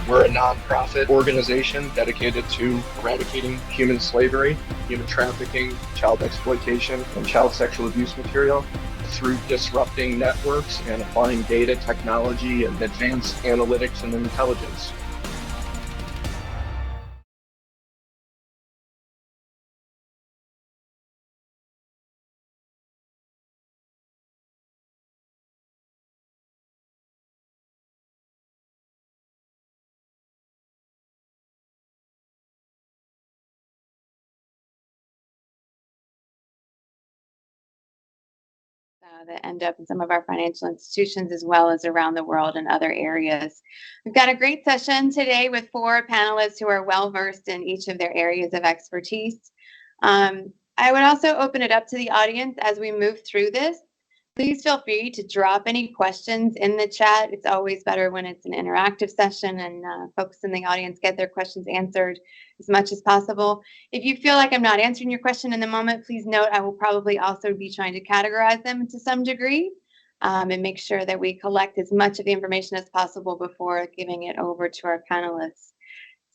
We're a nonprofit organization dedicated to eradicating human slavery, human trafficking, child exploitation, and child sexual abuse material through disrupting networks and applying data, technology, and advanced analytics and intelligence. That end up in some of our financial institutions as well as around the world and other areas. We've got a great session today with 4 panelists who are well versed in each of their areas of expertise. I would also open it up to the audience as we move through this. Please feel free to drop any questions in the chat. It's always better when it's an interactive session and folks in the audience get their questions answered as much as possible. If you feel like I'm not answering your question in the moment, please note I will probably also be trying to categorize them to some degree and make sure that we collect as much of the information as possible before giving it over to our panelists.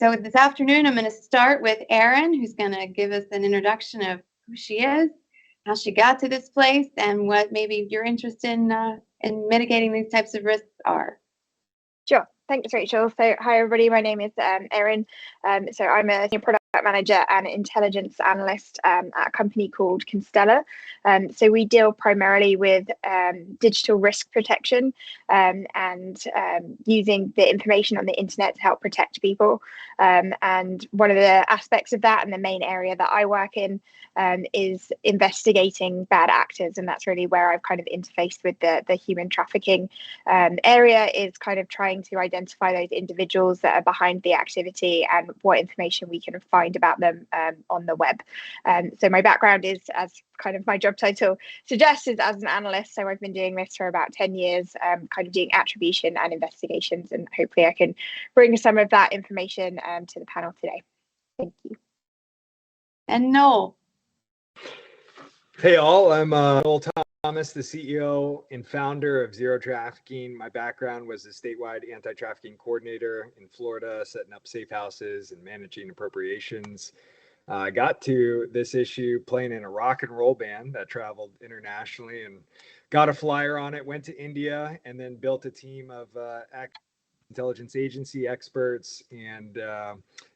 So this afternoon, I'm going to start with Erin, who's going to give us an introduction of who she is, how she got to this place, and what maybe your interest in mitigating these types of risks are. Sure. Thanks, Rachel. So hi, everybody. My name is Erin. So I'm a senior product manager and intelligence analyst at a company called Constella. So we deal primarily with digital risk protection and using the information on the internet to help protect people. And one of the aspects of that, and the main area that I work in, is investigating bad actors, and that's really where I've kind of interfaced with the human trafficking area, is kind of trying to identify those individuals that are behind the activity and what information we can find about them on the web. So my background is, as kind of my job title suggests, is as an analyst. So I've been doing this for about 10 years, kind of doing attribution and investigations, and hopefully I can bring some of that information to the panel today. Thank you. And Noel. Hey all, I'm Noel Thomas, the CEO and founder of Zero Trafficking. My background was a statewide anti-trafficking coordinator in Florida, setting up safe houses and managing appropriations. I got to this issue playing in a rock and roll band that traveled internationally, and got a flyer on it, went to India, and then built a team of intelligence agency experts and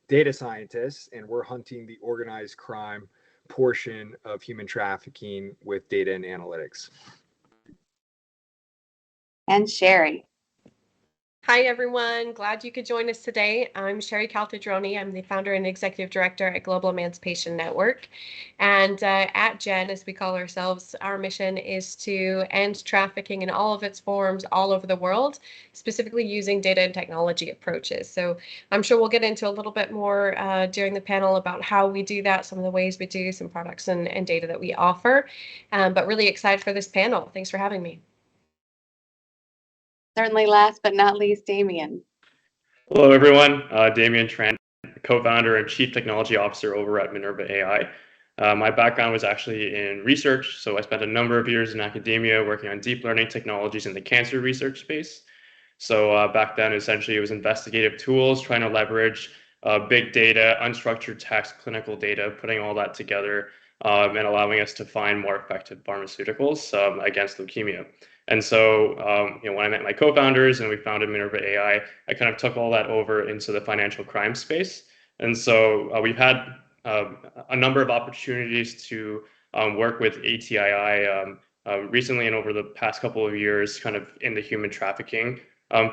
data scientists, and we're hunting the organized crime portion of human trafficking with data and analytics. And Sherry. Hi, everyone. Glad you could join us today. I'm Sherry Caltadroni. I'm the founder and executive director at Global Emancipation Network. And at GEN, as we call ourselves, our mission is to end trafficking in all of its forms all over the world, specifically using data and technology approaches. So I'm sure we'll get into a little bit more during the panel about how we do that, some of the ways we do, some products and data that we offer. But really excited for this panel. Thanks for having me. Certainly last but not least, Damien. Hello, everyone. Damien Trent, co-founder and chief technology officer over at Minerva AI. My background was actually in research, so I spent a number of years in academia working on deep learning technologies in the cancer research space. So back then, essentially, it was investigative tools, trying to leverage big data, unstructured text, clinical data, putting all that together and allowing us to find more effective pharmaceuticals against leukemia. And so, when I met my co-founders and we founded Minerva AI, I kind of took all that over into the financial crime space. And so we've had a number of opportunities to work with ATII recently and over the past couple of years, kind of in the human trafficking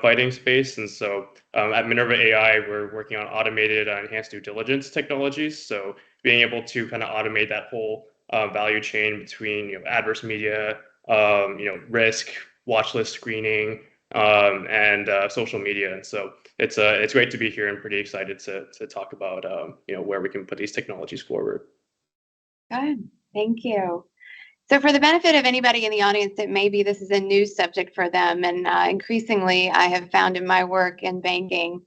fighting space. And so at Minerva AI, we're working on automated enhanced due diligence technologies. So being able to kind of automate that whole value chain between adverse media, risk, watch list screening, and social media. And so it's great to be here and pretty excited to talk about where we can put these technologies forward. Good, thank you. So for the benefit of anybody in the audience that maybe this is a new subject for them, and increasingly I have found in my work in banking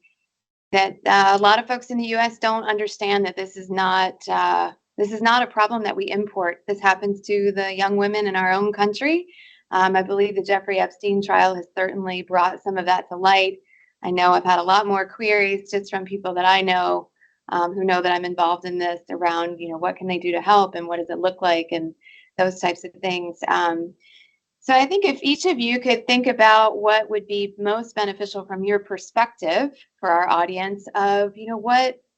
that a lot of folks in the U.S. don't understand that this is not a problem that we import. This happens to the young women in our own country. I believe the Jeffrey Epstein trial has certainly brought some of that to light. I know I've had a lot more queries just from people that I know who know that I'm involved in this around, what can they do to help and what does it look like and those types of things. So I think if each of you could think about what would be most beneficial from your perspective for our audience of,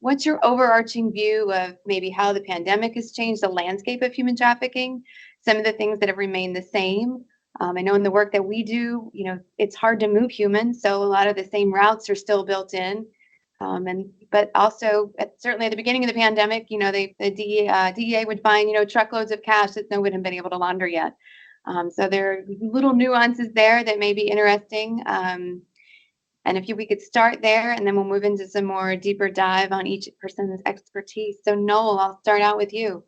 what's your overarching view of maybe how the pandemic has changed the landscape of human trafficking, some of the things that have remained the same. I know in the work that we do, it's hard to move humans, so a lot of the same routes are still built in. But also, certainly at the beginning of the pandemic, the DEA would find, truckloads of cash that no one had been able to launder yet. So there are little nuances there that may be interesting. And if we could start there, and then we'll move into some more deeper dive on each person's expertise. So Noel, I'll start out with you.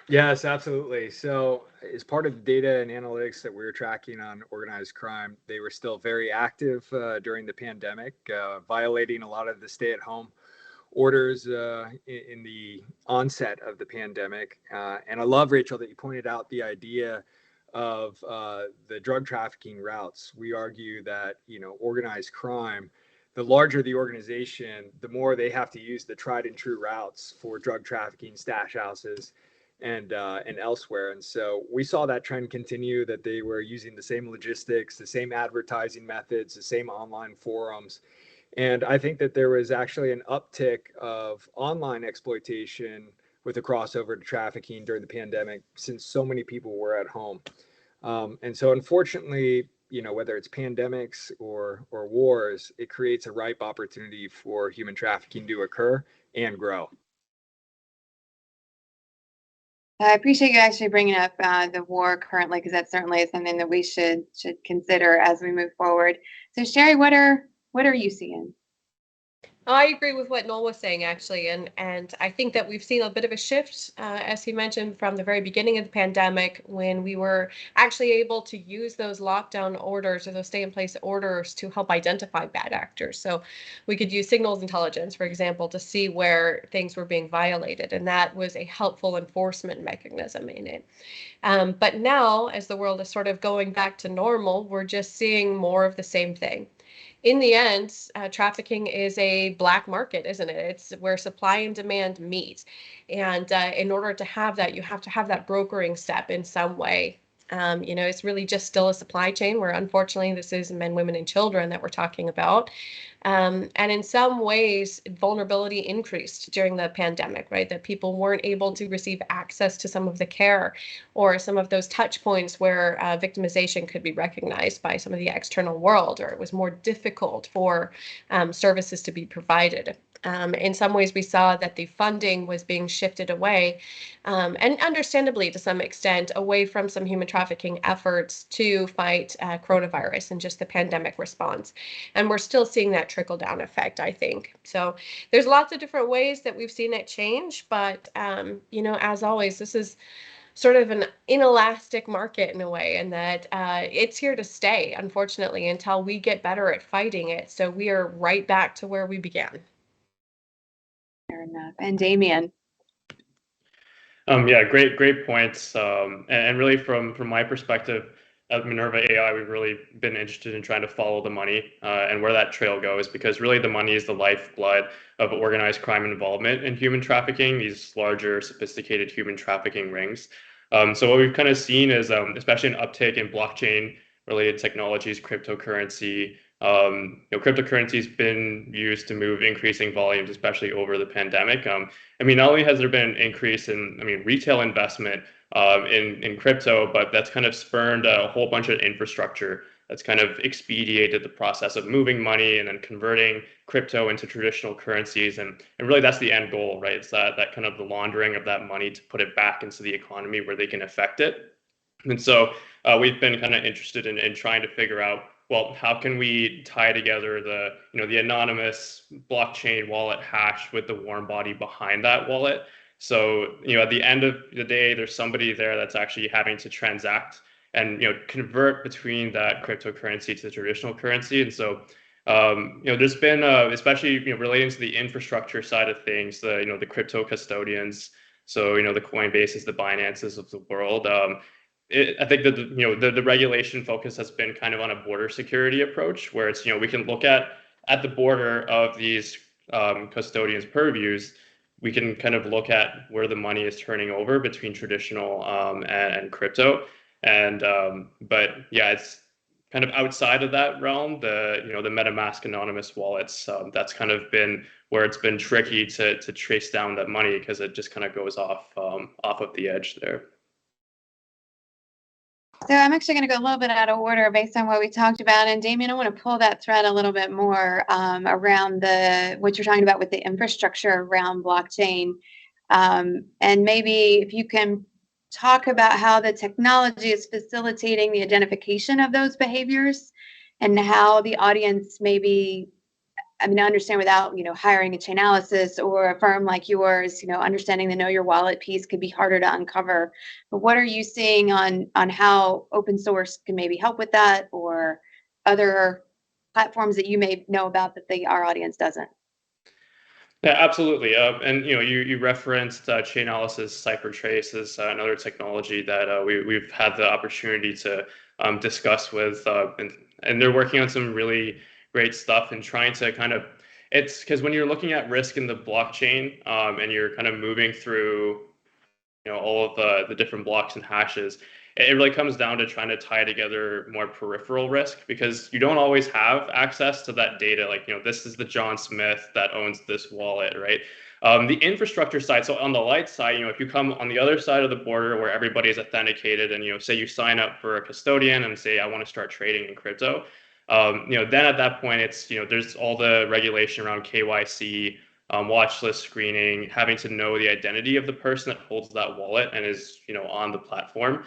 Yes, absolutely. So as part of the data and analytics that we were tracking on organized crime, they were still very active during the pandemic, violating a lot of the stay-at-home orders in the onset of the pandemic. And I love, Rachel, that you pointed out the idea of the drug trafficking routes. We argue that, organized crime, the larger the organization, the more they have to use the tried and true routes for drug trafficking, stash houses, and elsewhere. And so we saw that trend continue, that they were using the same logistics, the same advertising methods, the same online forums. And I think that there was actually an uptick of online exploitation with a crossover to trafficking during the pandemic, since so many people were at home. And so unfortunately, whether it's pandemics or wars, it creates a ripe opportunity for human trafficking to occur and grow. I appreciate you actually bringing up the war currently, because that certainly is something that we should consider as we move forward. So Sherry, what are you seeing? I agree with what Noel was saying, actually, and I think that we've seen a bit of a shift, as he mentioned, from the very beginning of the pandemic, when we were actually able to use those lockdown orders or those stay-in-place orders to help identify bad actors. So we could use signals intelligence, for example, to see where things were being violated, and that was a helpful enforcement mechanism in it. But now, as the world is sort of going back to normal, we're just seeing more of the same thing. In the end, trafficking is a black market, isn't it? It's where supply and demand meet. And in order to have that, you have to have that brokering step in some way. It's really just still a supply chain where, unfortunately, this is men, women, and children that we're talking about. And in some ways, vulnerability increased during the pandemic, right? That people weren't able to receive access to some of the care or some of those touch points where victimization could be recognized by some of the external world, or it was more difficult for services to be provided. In some ways, we saw that the funding was being shifted away, and understandably to some extent, away from some human trafficking efforts to fight coronavirus and just the pandemic response. And we're still seeing that trickle-down effect, I think. So there's lots of different ways that we've seen it change, but as always, this is sort of an inelastic market in a way, and that it's here to stay, unfortunately, until we get better at fighting it. So we are right back to where we began. Fair enough. And Damien. Yeah, great points. And really from my perspective at Minerva AI, we've really been interested in trying to follow the money and where that trail goes, because really the money is the lifeblood of organized crime involvement in human trafficking, these larger, sophisticated human trafficking rings. So what we've kind of seen is, especially an uptick in blockchain-related technologies, cryptocurrency. Cryptocurrency's been used to move increasing volumes, especially over the pandemic. Not only has there been an increase in, retail investment in crypto, but that's kind of spurned a whole bunch of infrastructure that's kind of expedited the process of moving money and then converting crypto into traditional currencies. And really that's the end goal, right? It's that kind of the laundering of that money to put it back into the economy where they can affect it. And so we've been kind of interested in trying to figure out, well, how can we tie together the anonymous blockchain wallet hash with the warm body behind that wallet? So, at the end of the day, there's somebody there that's actually having to transact and, convert between that cryptocurrency to the traditional currency. And so, there's been, especially, relating to the infrastructure side of things, the crypto custodians. So, the Coinbases, the Binances of the world. I think that the regulation focus has been kind of on a border security approach, where it's we can look at the border of these custodians' purviews. We can kind of look at where the money is turning over between traditional and crypto, and but yeah, it's kind of outside of that realm. The the MetaMask anonymous wallets, that's kind of been where it's been tricky to trace down that money, because it just kind of goes off of the edge there. So I'm actually going to go a little bit out of order based on what we talked about. And Damien, I want to pull that thread a little bit more around what you're talking about with the infrastructure around blockchain. And maybe if you can talk about how the technology is facilitating the identification of those behaviors, and how the audience maybe, I understand without, hiring a Chainalysis or a firm like yours, understanding the know your wallet piece could be harder to uncover. But what are you seeing on how open source can maybe help with that, or other platforms that you may know about that our audience doesn't? Yeah, absolutely. And you referenced Chainalysis CipherTrace as another technology that we've had the opportunity to discuss with, and they're working on some really great stuff and trying to kind of, it's because when you're looking at risk in the blockchain and you're kind of moving through all of the different blocks and hashes, it really comes down to trying to tie together more peripheral risk, because you don't always have access to that data. Like, this is the John Smith that owns this wallet, right? The infrastructure side, so on the light side, if you come on the other side of the border where everybody is authenticated, and say you sign up for a custodian and say, I want to start trading in crypto, then at that point, it's there's all the regulation around KYC, watch list screening, having to know the identity of the person that holds that wallet and is on the platform.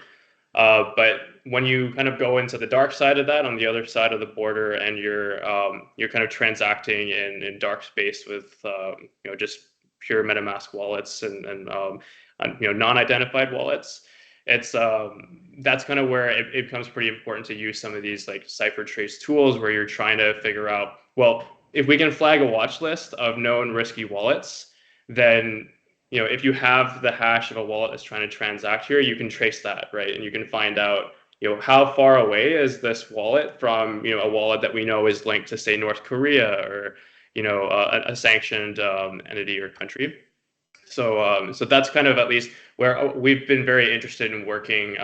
But when you kind of go into the dark side of that, on the other side of the border, and you're kind of transacting in dark space with just pure MetaMask wallets and non-identified wallets, it's that's kind of where it becomes pretty important to use some of these like CipherTrace tools, where you're trying to figure out, well, if we can flag a watch list of known risky wallets, then if you have the hash of a wallet that's trying to transact here, you can trace that, right? And you can find out, how far away is this wallet from, a wallet that we know is linked to, say, North Korea, or, a sanctioned entity or country. So that's kind of at least where we've been very interested in working,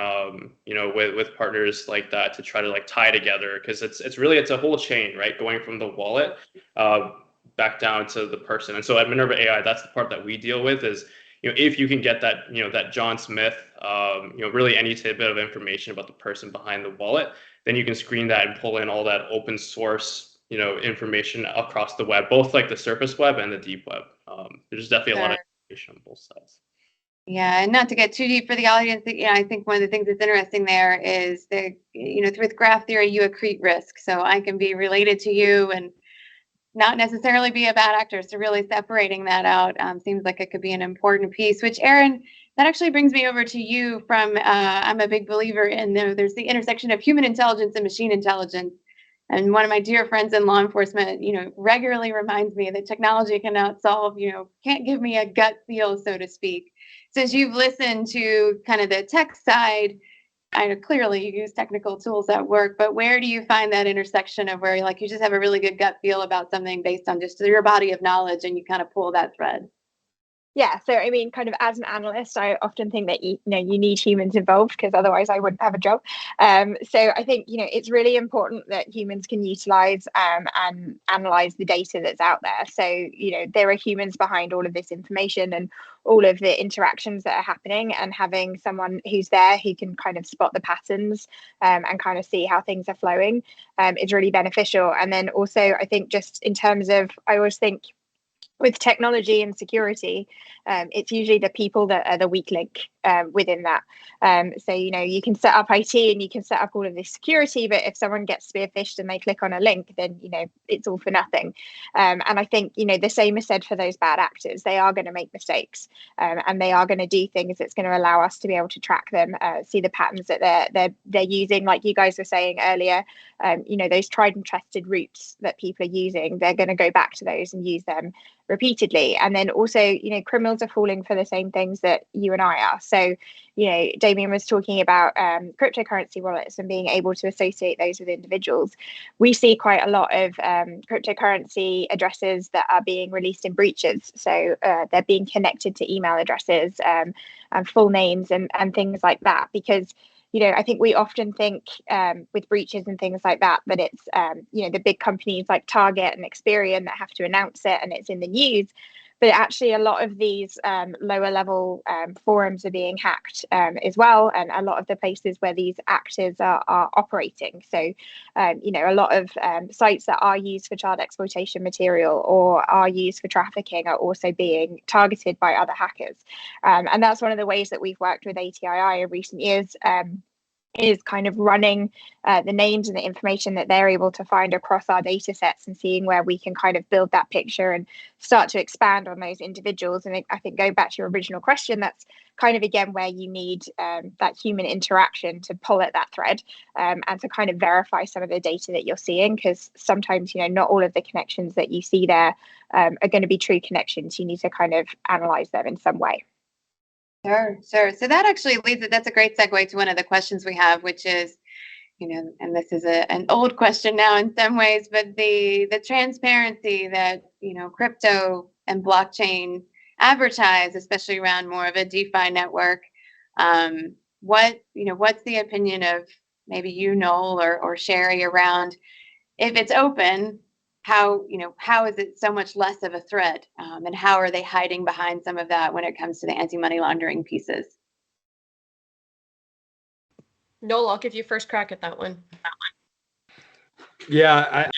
with partners like that to try to like tie together, because it's a whole chain, right? Going from the wallet back down to the person. And so at Minerva AI, that's the part that we deal with is, if you can get that, that John Smith, really any tidbit of information about the person behind the wallet, then you can screen that and pull in all that open source, information across the web, both like the surface web and the deep web. There's definitely a lot of information on both sides. Yeah, and not to get too deep for the audience, I think one of the things that's interesting there is that, with graph theory, you accrete risk. So I can be related to you and not necessarily be a bad actor. So really separating that out seems like it could be an important piece, which, Aaron, that actually brings me over to you from, I'm a big believer in there's the intersection of human intelligence and machine intelligence. And one of my dear friends in law enforcement, regularly reminds me that technology cannot solve, can't give me a gut feel, so to speak. Since you've listened to kind of the tech side, I know clearly you use technical tools at work, but where do you find that intersection of where you just have a really good gut feel about something based on just your body of knowledge, and you kind of pull that thread? Yeah, so kind of as an analyst, I often think that you need humans involved, because otherwise I wouldn't have a job. So I think it's really important that humans can utilize and analyze the data that's out there. So there are humans behind all of this information and all of the interactions that are happening, and having someone who's there who can kind of spot the patterns and kind of see how things are flowing is really beneficial. And then also, I think just in terms of, I always think, with technology and security, it's usually the people that are the weak link within that. So, you can set up IT and you can set up all of this security, but if someone gets spearphished and they click on a link, then, it's all for nothing. And I think, the same is said for those bad actors. They are going to make mistakes and they are going to do things that's going to allow us to be able to track them, see the patterns that they're using. Like you guys were saying earlier, those tried and trusted routes that people are using, they're going to go back to those and use them repeatedly. And then also, criminals are falling for the same things that you and I are. So, Damien was talking about cryptocurrency wallets and being able to associate those with individuals. We see quite a lot of cryptocurrency addresses that are being released in breaches. So they're being connected to email addresses and full names and things like that, because I think we often think with breaches and things like that it's the big companies like Target and Experian that have to announce it and it's in the news. But actually, a lot of these lower level forums are being hacked as well, and a lot of the places where these actors are operating. So, a lot of sites that are used for child exploitation material or are used for trafficking are also being targeted by other hackers. And that's one of the ways that we've worked with ATII in recent years. Is kind of running the names and the information that they're able to find across our data sets and seeing where we can kind of build that picture and start to expand on those individuals. And I think going back to your original question, that's kind of again where you need that human interaction to pull at that thread and to kind of verify some of the data that you're seeing, because sometimes not all of the connections that you see there are going to be true connections. You need to kind of analyze them in some way. Sure. So that actually that's a great segue to one of the questions we have, which is, and this is an old question now in some ways, but the transparency that, crypto and blockchain advertise, especially around more of a DeFi network. What's the opinion of maybe Noel or Sherry around, if it's open, how is it so much less of a threat, and how are they hiding behind some of that when it comes to the anti-money laundering pieces? Noel, I'll give you first crack at that one. Yeah,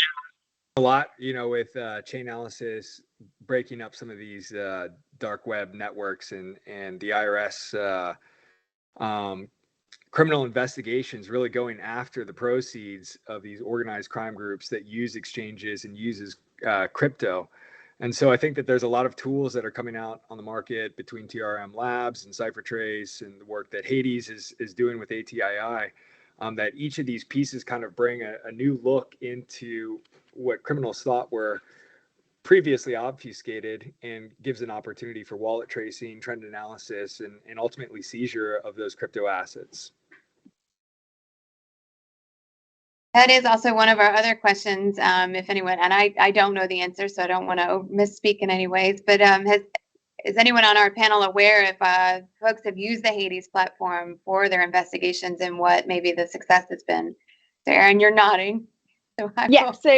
a lot, with chain analysis, breaking up some of these dark web networks and the IRS criminal investigations really going after the proceeds of these organized crime groups that use exchanges and uses crypto. And so I think that there's a lot of tools that are coming out on the market between TRM Labs and CipherTrace and the work that Hades is doing with ATII, that each of these pieces kind of bring a new look into what criminals thought were previously obfuscated and gives an opportunity for wallet tracing, trend analysis, and ultimately seizure of those crypto assets. That is also one of our other questions. If anyone, and I don't know the answer, so I don't want to misspeak in any ways, but is anyone on our panel aware if folks have used the Hades platform for their investigations and what maybe the success has been? So Erin, you're nodding. So yeah, so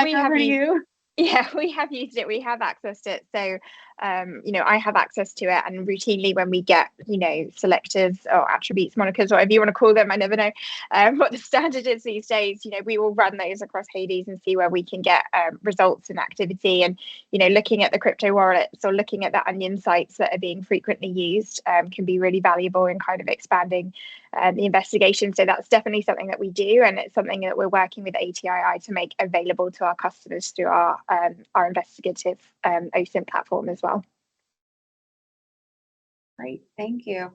we have you. Yeah, we have used it. We have access to it. So, I have access to it, and routinely when we get, selectives or attributes, monikers, whatever you want to call them, I never know what the standard is these days. We will run those across Hades and see where we can get results and activity. And, looking at the crypto wallets or looking at the onion sites that are being frequently used can be really valuable in kind of expanding the investigation. So that's definitely something that we do, and it's something that we're working with ATII to make available to our customers through our investigative OSINT platform as well. Great, thank you.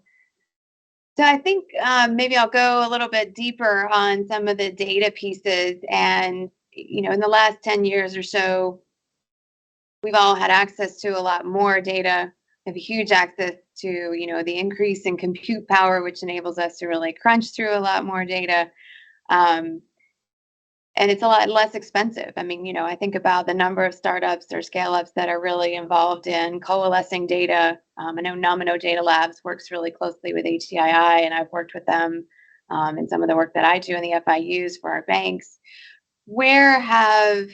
So I think maybe I'll go a little bit deeper on some of the data pieces. And, in the last 10 years or so, we've all had access to a lot more data. We have a huge access to, the increase in compute power, which enables us to really crunch through a lot more data. And it's a lot less expensive. I mean, I think about the number of startups or scale-ups that are really involved in coalescing data. I know Nomino Data Labs works really closely with ATII, and I've worked with them in some of the work that I do in the FIUs for our banks. Where have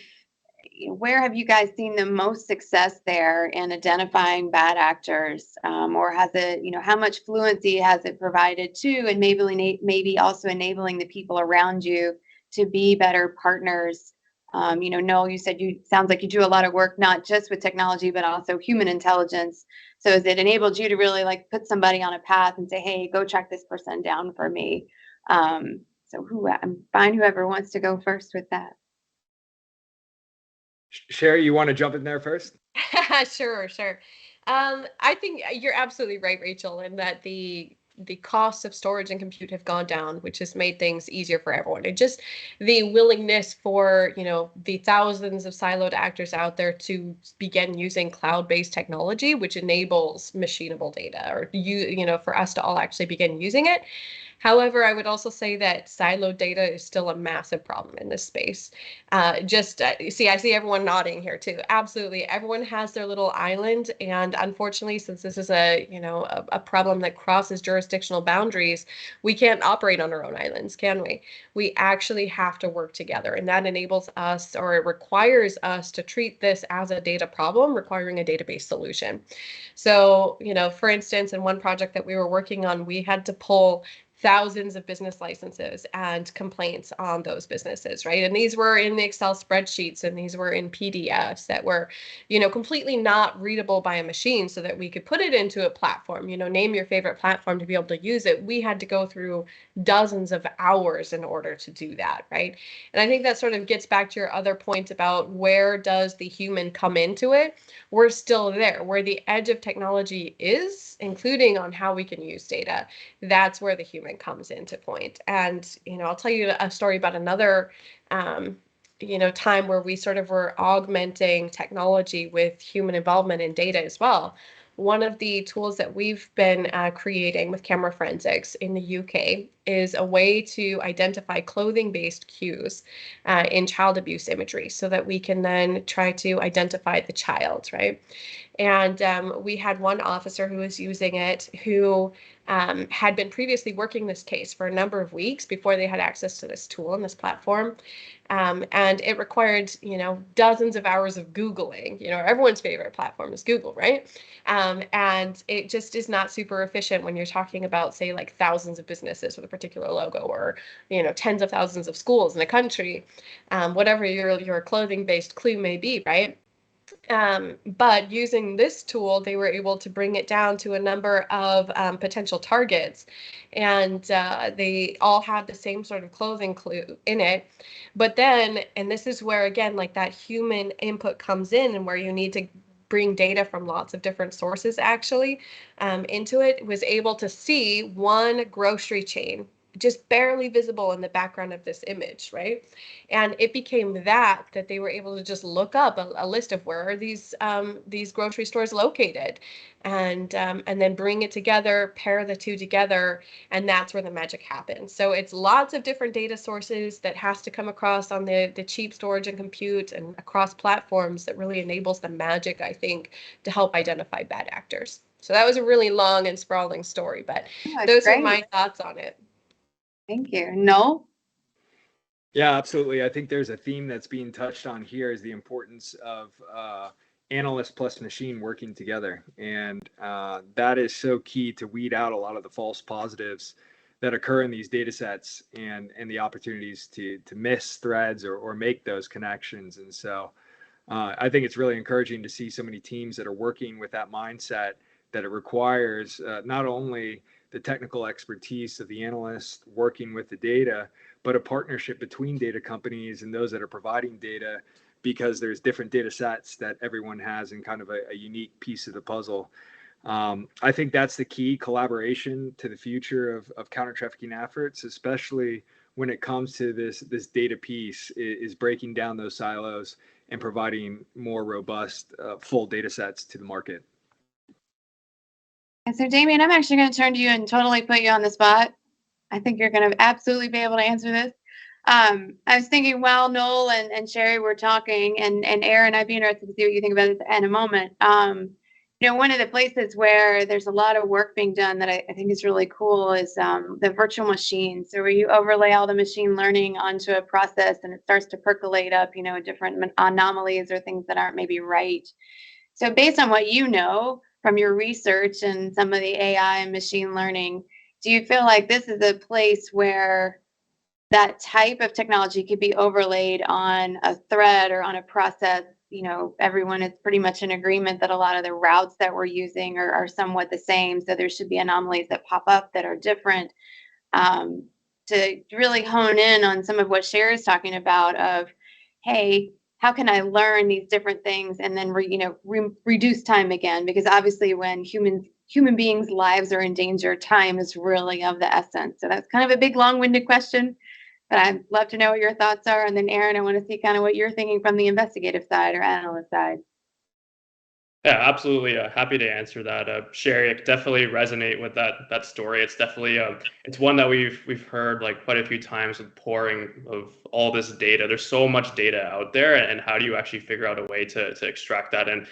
you guys seen the most success there in identifying bad actors, or has it, how much fluency has it provided to, and maybe also enabling the people around you to be better partners? Noel, you said sounds like you do a lot of work, not just with technology, but also human intelligence. So has it enabled you to really put somebody on a path and say, hey, go track this person down for me? I'm fine, whoever wants to go first with that. Sherry, you want to jump in there first? Sure. I think you're absolutely right, Rachel, in that the the costs of storage and compute have gone down, which has made things easier for everyone. And just the willingness for, the thousands of siloed actors out there to begin using cloud-based technology, which enables machinable data, or for us to all actually begin using it. However, I would also say that siloed data is still a massive problem in this space. I see everyone nodding here too. Absolutely, everyone has their little island, and unfortunately, since this is a problem that crosses jurisdictional boundaries, we can't operate on our own islands, can we? We actually have to work together, and that enables us, or it requires us, to treat this as a data problem requiring a database solution. So, for instance, in one project that we were working on, we had to pull thousands of business licenses and complaints on those businesses, right? And these were in the Excel spreadsheets, and these were in PDFs that were, completely not readable by a machine, so that we could put it into a platform, name your favorite platform to be able to use it. We had to go through dozens of hours in order to do that, right? And I think that sort of gets back to your other point about where does the human come into it. We're still there. Where the edge of technology is, including on how we can use data, that's where the human comes into point. And, I'll tell you a story about another, time where we sort of were augmenting technology with human involvement in data as well. One of the tools that we've been creating with camera forensics in the UK is a way to identify clothing-based cues in child abuse imagery, so that we can then try to identify the child, right? And we had one officer who was using it who had been previously working this case for a number of weeks before they had access to this tool and this platform. And it required, dozens of hours of Googling. Everyone's favorite platform is Google, right? And it just is not super efficient when you're talking about, say, like thousands of businesses with a particular logo, or, tens of thousands of schools in a country, whatever your clothing-based clue may be, right? But using this tool, they were able to bring it down to a number of potential targets, and they all had the same sort of clothing clue in it. But then, and this is where, again, like that human input comes in, and where you need to bring data from lots of different sources actually into it, was able to see one grocery chain just barely visible in the background of this image, right? And it became that they were able to just look up a list of where are these grocery stores located, and then bring it together, pair the two together, and that's where the magic happens. So it's lots of different data sources that has to come across on the cheap storage and compute and across platforms that really enables the magic, I think, to help identify bad actors. So that was a really long and sprawling story, but those are my thoughts on it. Thank you. No? Yeah, absolutely. I think there's a theme that's being touched on here, is the importance of analyst plus machine working together. And that is so key to weed out a lot of the false positives that occur in these data sets, and the opportunities to miss threads or make those connections. And so I think it's really encouraging to see so many teams that are working with that mindset, that it requires not only the technical expertise of the analyst working with the data, but a partnership between data companies and those that are providing data, because there's different data sets that everyone has in kind of a unique piece of the puzzle. I think that's the key: collaboration to the future of counter-trafficking efforts, especially when it comes to this data piece, is breaking down those silos and providing more robust, full data sets to the market. And so, Damien, I'm actually going to turn to you and totally put you on the spot. I think you're going to absolutely be able to answer this. I was thinking while Noel and Sherry were talking, and Aaron, I'd be interested to see what you think about this in a moment. One of the places where there's a lot of work being done that I think is really cool is the virtual machine. So where you overlay all the machine learning onto a process, and it starts to percolate up, different anomalies or things that aren't maybe right. So based on what you know from your research and some of the AI and machine learning, do you feel like this is a place where that type of technology could be overlaid on a thread or on a process? Everyone is pretty much in agreement that a lot of the routes that we're using are somewhat the same. So there should be anomalies that pop up that are different. To really hone in on some of what Sherry's talking about of, hey, how can I learn these different things and then reduce time again? Because obviously when humans human beings' lives are in danger, time is really of the essence. So that's kind of a big, long-winded question, but I'd love to know what your thoughts are. And then Aaron, I want to see kind of what you're thinking from the investigative side or analyst side. Yeah, absolutely. Happy to answer that. Sherry, I definitely resonate with that story. It's definitely it's one that we've heard like quite a few times with pouring of all this data. There's so much data out there, and how do you actually figure out a way to extract that? And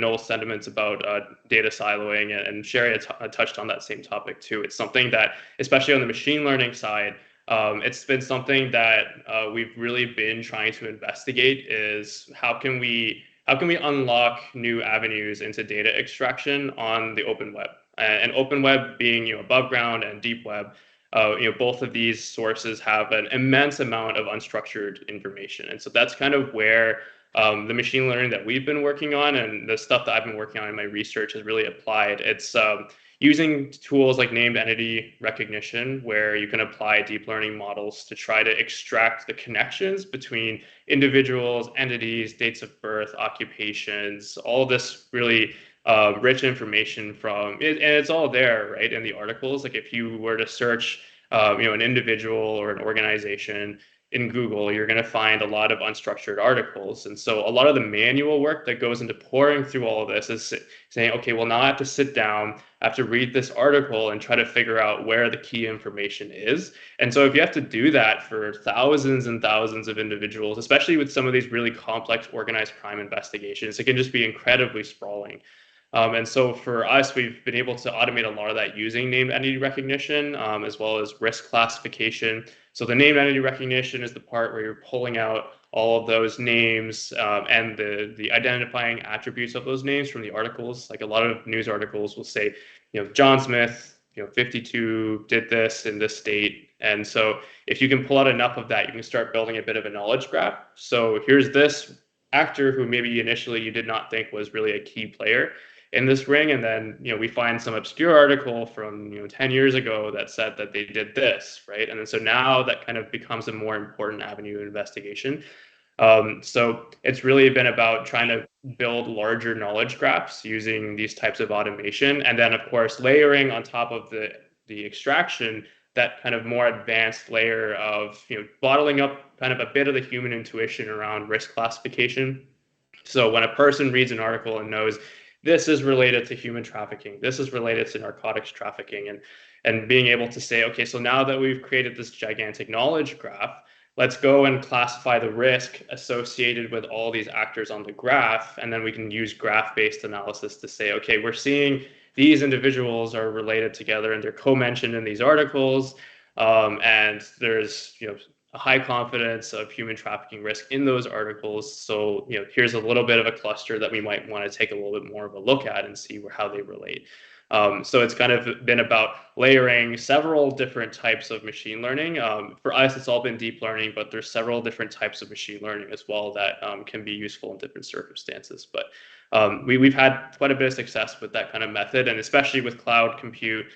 Noel's sentiments about data siloing, and Sherry had touched on that same topic too. It's something that, especially on the machine learning side, it's been something that we've really been trying to investigate. Is how can we unlock new avenues into data extraction on the open web? And open web being above ground and deep web, both of these sources have an immense amount of unstructured information, and so that's kind of where the machine learning that we've been working on and the stuff that I've been working on in my research is really applied. It's using tools like named entity recognition, where you can apply deep learning models to try to extract the connections between individuals, entities, dates of birth, occupations, all this really rich information from it, and it's all there, right, in the articles. Like if you were to search, an individual or an organization in Google, you're going to find a lot of unstructured articles. And so a lot of the manual work that goes into pouring through all of this is saying, okay, well, now I have to sit down, I have to read this article and try to figure out where the key information is. And so if you have to do that for thousands and thousands of individuals, especially with some of these really complex organized crime investigations, it can just be incredibly sprawling. And so for us, we've been able to automate a lot of that using named entity recognition, as well as risk classification. So the named entity recognition is the part where you're pulling out all of those names and the identifying attributes of those names from the articles. Like a lot of news articles will say, John Smith, 52, did this in this state. And so if you can pull out enough of that, you can start building a bit of a knowledge graph. So here's this actor who maybe initially you did not think was really a key player in this ring, and then we find some obscure article from 10 years ago that said that they did this, right? And then so now that kind of becomes a more important avenue of investigation. So it's really been about trying to build larger knowledge graphs using these types of automation, and then of course layering on top of the extraction that kind of more advanced layer of bottling up kind of a bit of the human intuition around risk classification. So when a person reads an article and knows this is related to human trafficking, this is related to narcotics trafficking, and being able to say, okay, so now that we've created this gigantic knowledge graph, let's go and classify the risk associated with all these actors on the graph, and then we can use graph-based analysis to say, okay, we're seeing these individuals are related together and they're co-mentioned in these articles, and there's a high confidence of human trafficking risk in those articles. So, here's a little bit of a cluster that we might want to take a little bit more of a look at and see how they relate. So it's kind of been about layering several different types of machine learning. For us, it's all been deep learning, but there's several different types of machine learning as well that can be useful in different circumstances. But we've had quite a bit of success with that kind of method, and especially with cloud compute.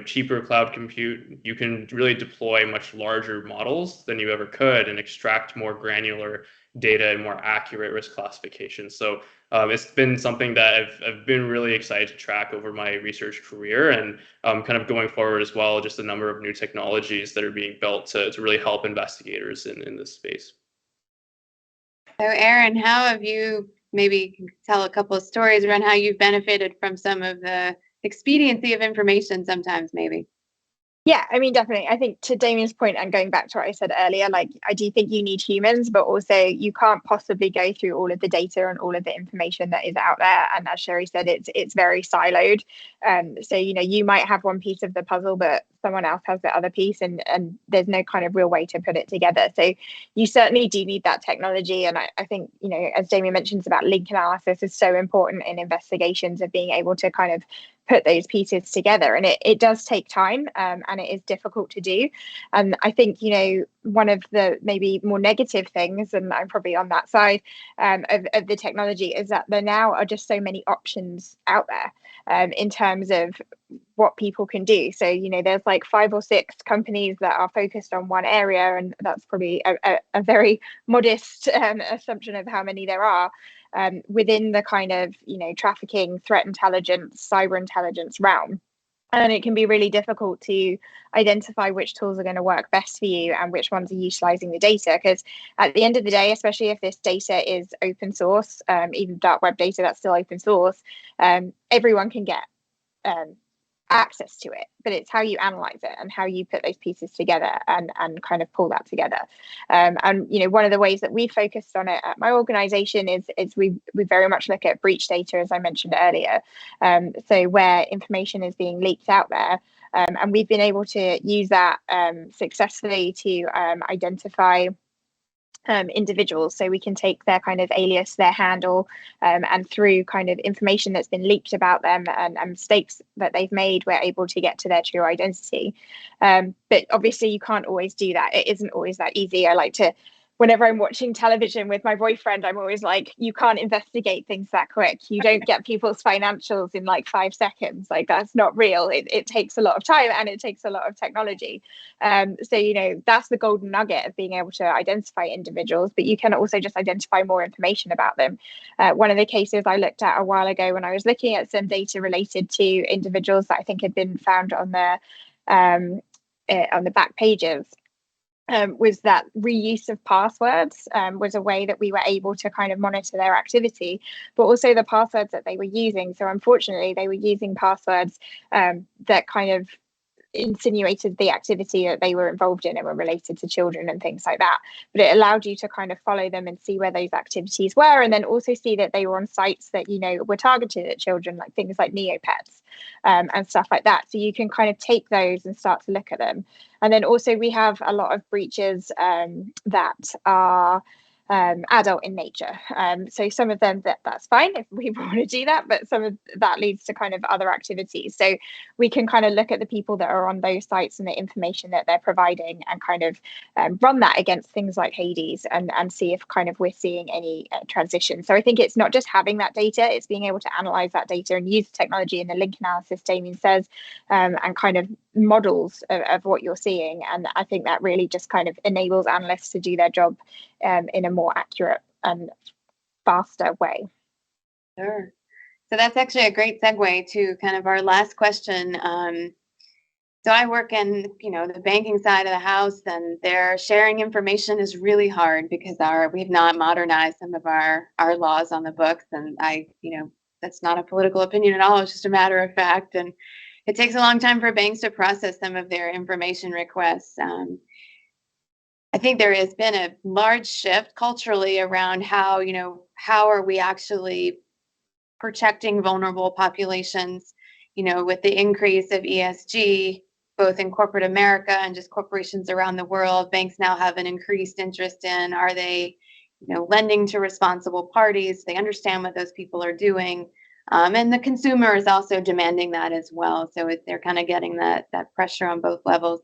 Cheaper cloud compute, you can really deploy much larger models than you ever could and extract more granular data and more accurate risk classification. So it's been something that I've been really excited to track over my research career, and kind of going forward as well, just a number of new technologies that are being built to really help investigators in this space. So Aaron, how have you maybe tell a couple of stories around how you've benefited from some of the expediency of information sometimes, maybe? Yeah, I mean, definitely. I think to Damien's point, and going back to what I said earlier, like I do think you need humans, but also you can't possibly go through all of the data and all of the information that is out there. And as Sherry said, it's very siloed. So you might have one piece of the puzzle, but someone else has the other piece, and there's no kind of real way to put it together. So you certainly do need that technology. And I think, as Damien mentions about link analysis is so important in investigations, of being able to kind of put those pieces together, and it does take time, and it is difficult to do. And I think one of the maybe more negative things, and I'm probably on that side of the technology, is that there now are just so many options out there in terms of what people can do. So there's like 5 or 6 companies that are focused on one area, and that's probably a very modest assumption of how many there are. within the kind of, trafficking, threat intelligence, cyber intelligence realm. And it can be really difficult to identify which tools are going to work best for you and which ones are utilizing the data. Because at the end of the day, especially if this data is open source, even dark web data that's still open source, everyone can get access to it, but it's how you analyze it and how you put those pieces together and kind of pull that together. And one of the ways that we focused on it at my organization is we very much look at breach data, as I mentioned earlier. So where information is being leaked out there, and we've been able to use that successfully to identify individuals. So we can take their kind of alias, their handle, and through kind of information that's been leaked about them and mistakes that they've made, we're able to get to their true identity. But obviously you can't always do that. It isn't always that easy. I like to, whenever I'm watching television with my boyfriend, I'm always like, you can't investigate things that quick. You don't get people's financials in like 5 seconds. Like, that's not real. It takes a lot of time and it takes a lot of technology. So, that's the golden nugget of being able to identify individuals, but you can also just identify more information about them. One of the cases I looked at a while ago when I was looking at some data related to individuals that I think had been found on the back pages, was that reuse of passwords was a way that we were able to kind of monitor their activity, but also the passwords that they were using. So unfortunately, they were using passwords that kind of insinuated the activity that they were involved in and were related to children and things like that. But it allowed you to kind of follow them and see where those activities were, and then also see that they were on sites that were targeted at children, like things like Neopets and stuff like that. So you can kind of take those and start to look at them. And then also we have a lot of breaches that are adult in nature. So some of them that's fine if we want to do that, but some of that leads to kind of other activities. So we can kind of look at the people that are on those sites and the information that they're providing and kind of run that against things like Hades and see if kind of we're seeing any transition. So I think it's not just having that data, it's being able to analyze that data and use technology and the link analysis Damien says, and kind of models of what you're seeing. And I think that really just kind of enables analysts to do their job in a more accurate and faster way. Sure. So that's actually a great segue to kind of our last question. So I work in, the banking side of the house, and their sharing information is really hard because we've not modernized some of our laws on the books. And that's not a political opinion at all. It's just a matter of fact. And it takes a long time for banks to process some of their information requests. I think there has been a large shift culturally around how are we actually protecting vulnerable populations, with the increase of ESG, both in corporate America and just corporations around the world. Banks now have an increased interest in, are they, lending to responsible parties? They understand what those people are doing. And the consumer is also demanding that as well. So they're kind of getting that pressure on both levels.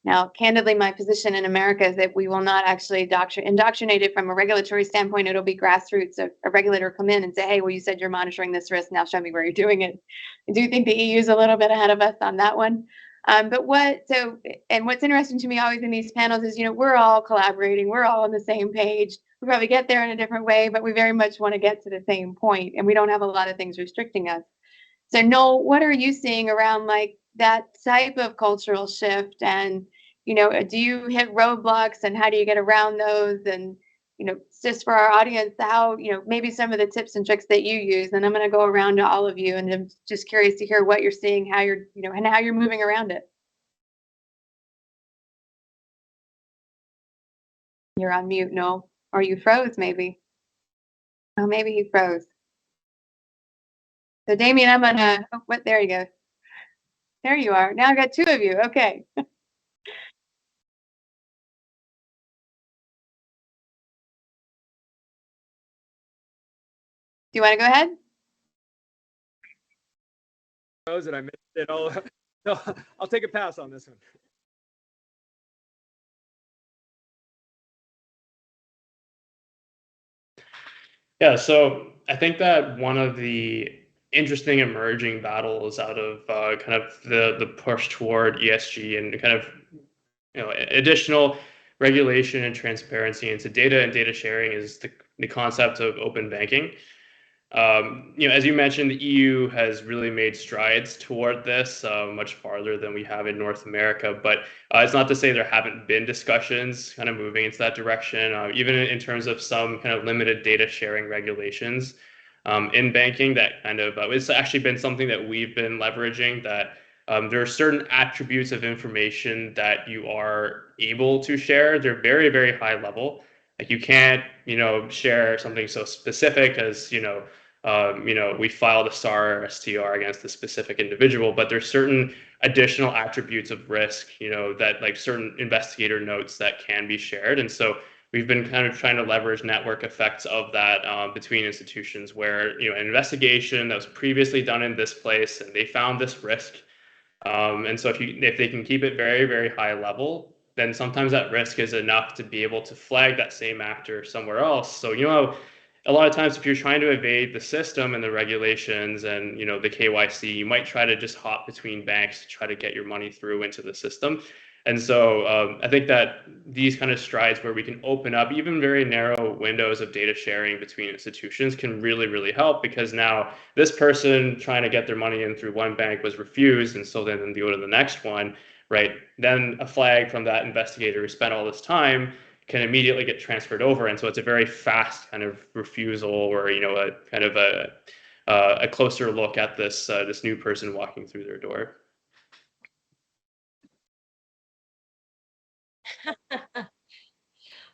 Now, candidly, my position in America is that we will not actually indoctrinate it from a regulatory standpoint. It'll be grassroots. A regulator come in and say, hey, well, you said you're monitoring this risk. Now show me where you're doing it. I do think the EU is a little bit ahead of us on that one. What's interesting to me always in these panels is, we're all collaborating. We're all on the same page. We probably get there in a different way, but we very much want to get to the same point, and we don't have a lot of things restricting us. So Noel, what are you seeing around like that type of cultural shift? And, do you hit roadblocks, and how do you get around those? And, just for our audience, how, maybe some of the tips and tricks that you use. And I'm going to go around to all of you, and I'm just curious to hear what you're seeing, how you're, and how you're moving around it. You're on mute, Noel, or you froze maybe. Oh, maybe he froze. So Damien, I'm gonna, there you go. There you are. Now I've got 2 of you. Okay. Do you want to go ahead? Knows that I missed it all. No, I'll take a pass on this one. Yeah, so I think that one of the interesting emerging battles out of kind of the push toward ESG and kind of additional regulation and transparency into data and data sharing is the concept of open banking. As you mentioned, the EU has really made strides toward this much farther than we have in North America. But it's not to say there haven't been discussions kind of moving into that direction, even in terms of some kind of limited data sharing regulations in banking. That kind of it's actually been something that we've been leveraging. That there are certain attributes of information that you are able to share. They're very, very high level. Like you can't, share something so specific as, we filed a SAR or STR against a specific individual, but there's certain additional attributes of risk, that like certain investigator notes that can be shared. And so we've been kind of trying to leverage network effects of that between institutions where, an investigation that was previously done in this place and they found this risk. And so if they can keep it very, very high level, then sometimes that risk is enough to be able to flag that same actor somewhere else. So, a lot of times if you're trying to evade the system and the regulations and, the KYC, you might try to just hop between banks to try to get your money through into the system. And so I think that these kind of strides where we can open up even very narrow windows of data sharing between institutions can really, really help, because now this person trying to get their money in through one bank was refused. And so then they go to the next one, right? Then a flag from that investigator who spent all this time can immediately get transferred over. And so it's a very fast kind of refusal, or, a kind of a closer look at this new person walking through their door.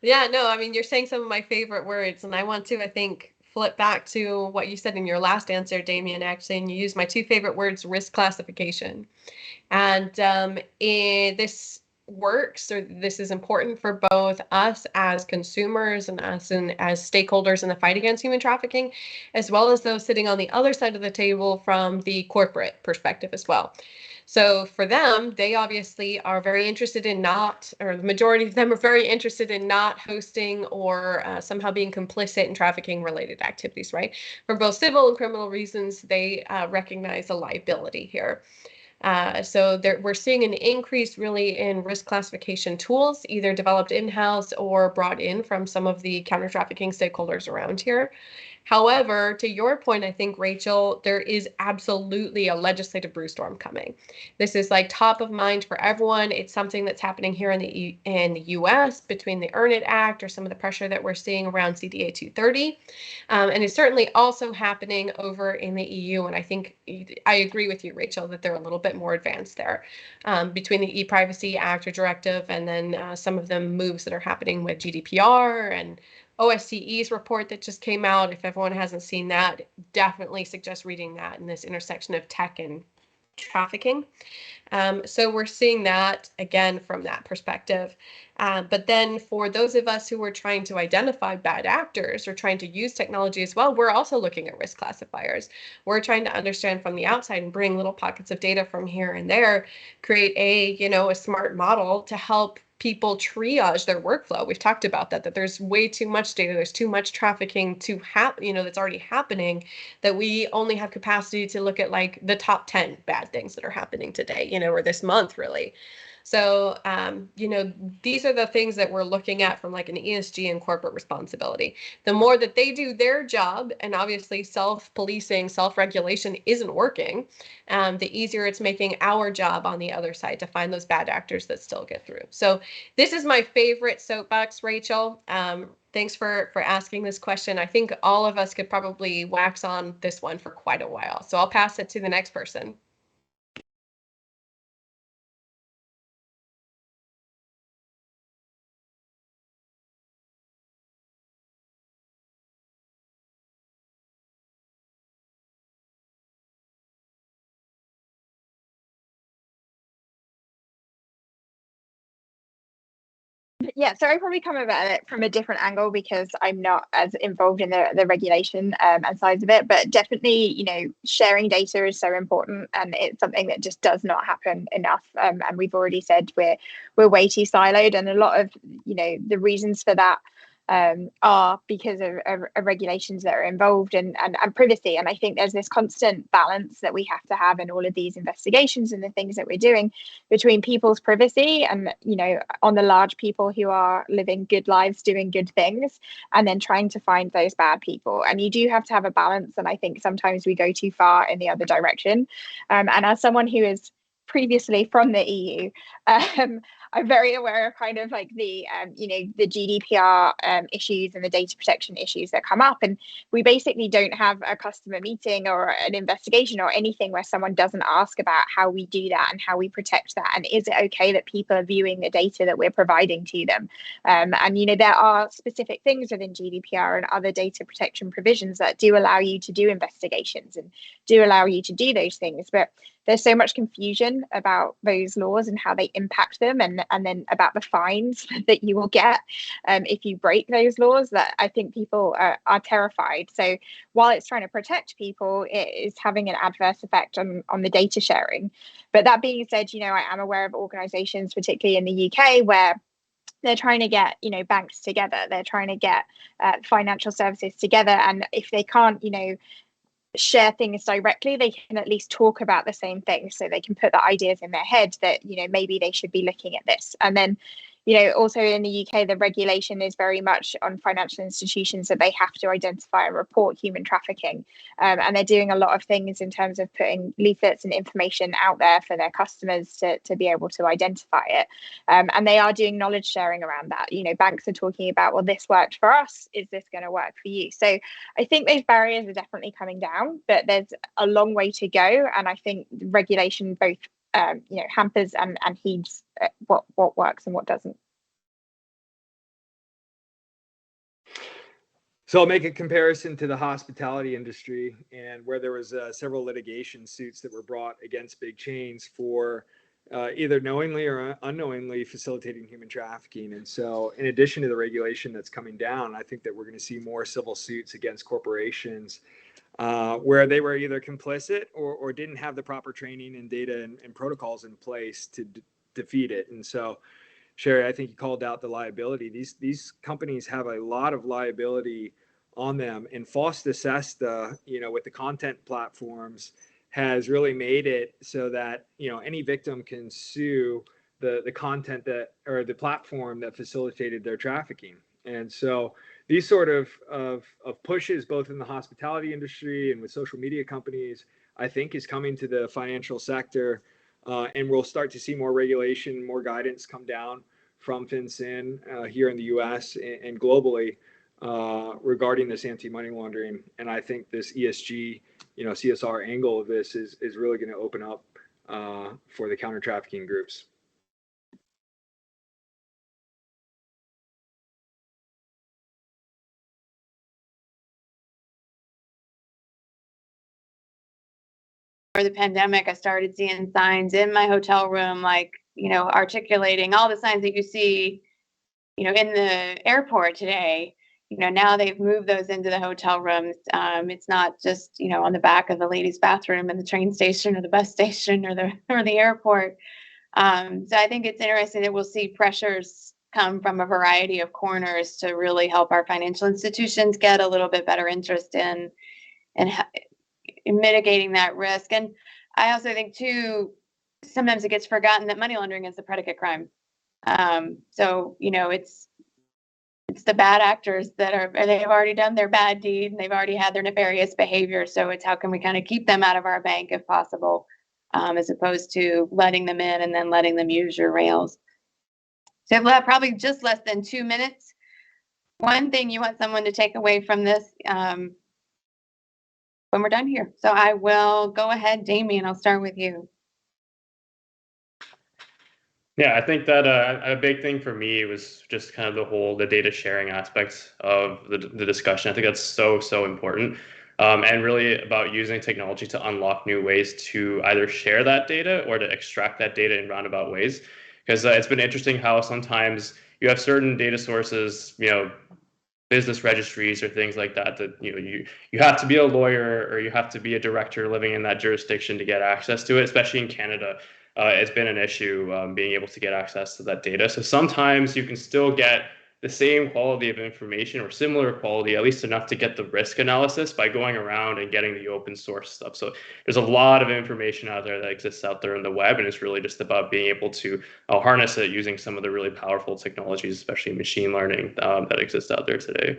Yeah, no, I mean, you're saying some of my favorite words, and I want to, I think, flip back to what you said in your last answer, Damien, actually, and you used my two favorite words, risk classification. And this works, or this is important for both us as consumers and us as stakeholders in the fight against human trafficking, as well as those sitting on the other side of the table from the corporate perspective as well. So for them, they obviously are very interested in not, or the majority of them are very interested in not hosting or somehow being complicit in trafficking related activities, right? For both civil and criminal reasons, they recognize a liability here. So we're seeing an increase really in risk classification tools, either developed in-house or brought in from some of the counter-trafficking stakeholders around here. However, to your point, I think, Rachel, there is absolutely a legislative brew storm coming. This is like top of mind for everyone. It's something that's happening here in the US between the Earn It Act or some of the pressure that we're seeing around CDA 230. And it's certainly also happening over in the EU. And I think I agree with you, Rachel, that they're a little bit more advanced there between the e-privacy act or directive, and then some of the moves that are happening with GDPR and OSCE's report that just came out. If everyone hasn't seen that, definitely suggest reading that in this intersection of tech and trafficking. So we're seeing that again from that perspective. But then for those of us who are trying to identify bad actors or trying to use technology as well, we're also looking at risk classifiers. We're trying to understand from the outside and bring little pockets of data from here and there, create a smart model to help people triage their workflow. We've talked about that there's way too much data, there's too much trafficking that's already happening, that we only have capacity to look at like the top 10 bad things that are happening today, or this month really. So, these are the things that we're looking at from like an ESG and corporate responsibility. The more that they do their job, and obviously self-policing, self-regulation isn't working, the easier it's making our job on the other side to find those bad actors that still get through. So this is my favorite soapbox, Rachel. Thanks for asking this question. I think all of us could probably wax on this one for quite a while. So I'll pass it to the next person. Yeah, so I probably come at it from a different angle because I'm not as involved in the regulation and sides of it, but definitely, sharing data is so important, and it's something that just does not happen enough. And we've already said we're way too siloed, and a lot of, the reasons for that are because of regulations that are involved and privacy. And I think there's this constant balance that we have to have in all of these investigations and the things that we're doing between people's privacy and, on the large people who are living good lives, doing good things, and then trying to find those bad people. And you do have to have a balance. And I think sometimes we go too far in the other direction. And as someone who is previously from the EU, I'm very aware of kind of like the GDPR issues and the data protection issues that come up. And we basically don't have a customer meeting or an investigation or anything where someone doesn't ask about how we do that and how we protect that. And is it okay that people are viewing the data that we're providing to them? And, there are specific things within GDPR and other data protection provisions that do allow you to do investigations and do allow you to do those things. But there's so much confusion about those laws and how they impact them, and then about the fines that you will get if you break those laws, that I think people are terrified. So while it's trying to protect people, it is having an adverse effect on the data sharing. But that being said, I am aware of organizations, particularly in the UK, where they're trying to get, banks together. They're trying to get financial services together. And if they can't, share things directly, they can at least talk about the same thing, so they can put the ideas in their head that maybe they should be looking at this. And then also in the UK, the regulation is very much on financial institutions that they have to identify and report human trafficking, and they're doing a lot of things in terms of putting leaflets and information out there for their customers to be able to identify it, and they are doing knowledge sharing around that. Banks are talking about, well, this worked for us, is this going to work for you? So I think those barriers are definitely coming down, but there's a long way to go, and I think regulation both hampers and heeds what works and what doesn't. So I'll make a comparison to the hospitality industry, and where there was several litigation suits that were brought against big chains for either knowingly or unknowingly facilitating human trafficking. And so in addition to the regulation that's coming down, I think that we're going to see more civil suits against corporations where they were either complicit or didn't have the proper training and data and protocols in place to defeat it. And so, Sherry, I think you called out the liability. These companies have a lot of liability on them, and FOSTA SESTA, with the content platforms, has really made it so that any victim can sue the content that, or the platform that facilitated their trafficking. And so these sort of pushes, both in the hospitality industry and with social media companies, I think is coming to the financial sector, and we'll start to see more regulation, more guidance come down from FinCEN here in the US and globally regarding this anti-money laundering. And I think this ESG, CSR angle of this is really going to open up for the counter-trafficking groups. For the pandemic, I started seeing signs in my hotel room, like, articulating all the signs that you see, in the airport today. Now they've moved those into the hotel rooms. It's not just, on the back of the ladies' bathroom in the train station or the bus station or the airport. So I think it's interesting that we'll see pressures come from a variety of corners to really help our financial institutions get a little bit better interest in mitigating that risk. And I also think too, sometimes it gets forgotten that money laundering is a predicate crime. So, it's the bad actors they've already done their bad deed and they've already had their nefarious behavior. So it's how can we kind of keep them out of our bank if possible, as opposed to letting them in and then letting them use your rails. So probably just less than 2 minutes. One thing you want someone to take away from this, when we're done here. So I will go ahead, Damien, I'll start with you. Yeah, I think that a big thing for me was just kind of the data sharing aspects of the discussion. I think that's so important, and really about using technology to unlock new ways to either share that data or to extract that data in roundabout ways. Because it's been interesting how sometimes you have certain data sources, business registries or things like that you have to be a lawyer or you have to be a director living in that jurisdiction to get access to it, especially in Canada. It's been an issue being able to get access to that data. So sometimes you can still get the same quality of information or similar quality, at least enough to get the risk analysis by going around and getting the open source stuff. So there's a lot of information out there that exists out there in the web, and it's really just about being able to harness it using some of the really powerful technologies, especially machine learning, that exists out there today.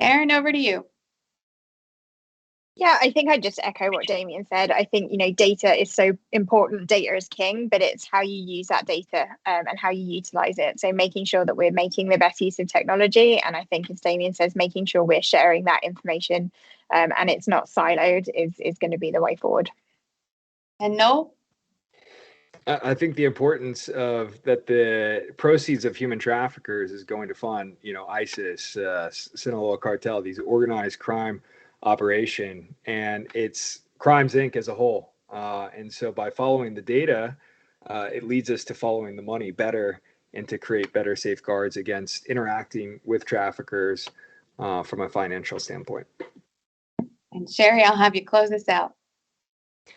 Erin, over to you. Yeah, I think I just echo what Damien said. I think, data is so important. Data is king, but it's how you use that data and how you utilize it. So making sure that we're making the best use of technology. And I think, as Damien says, making sure we're sharing that information and it's not siloed is going to be the way forward. And Noel? I think the importance of that the proceeds of human traffickers is going to fund, ISIS, Sinaloa cartel, these organized crime operation, and it's Crimes Inc. as a whole. And so by following the data, it leads us to following the money better and to create better safeguards against interacting with traffickers from a financial standpoint. And Sherry, I'll have you close this out.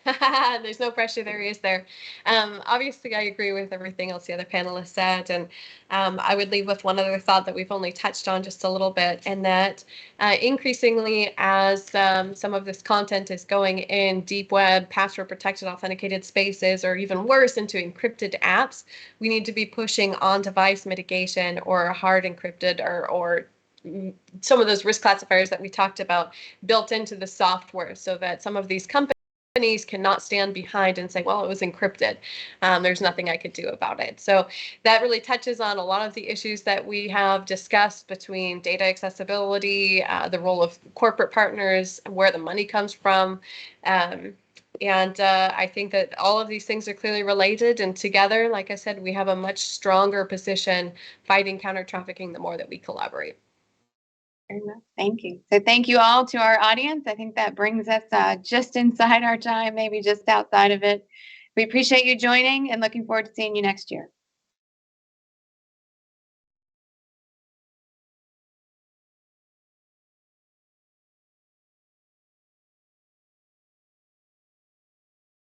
There's no pressure there, is there? Obviously, I agree with everything else the other panelists said, and I would leave with one other thought that we've only touched on just a little bit, and that increasingly as some of this content is going in deep web, password-protected, authenticated spaces, or even worse, into encrypted apps, we need to be pushing on-device mitigation or hard encrypted or some of those risk classifiers that we talked about built into the software so that some of these companies cannot stand behind and say, well, it was encrypted. There's nothing I could do about it. So that really touches on a lot of the issues that we have discussed between data accessibility, the role of corporate partners, where the money comes from. And I think that all of these things are clearly related, and together, like I said, we have a much stronger position fighting counter trafficking the more that we collaborate. Very much. Thank you. So thank you all to our audience. I think that brings us just inside our time, maybe just outside of it. We appreciate you joining and looking forward to seeing you next year.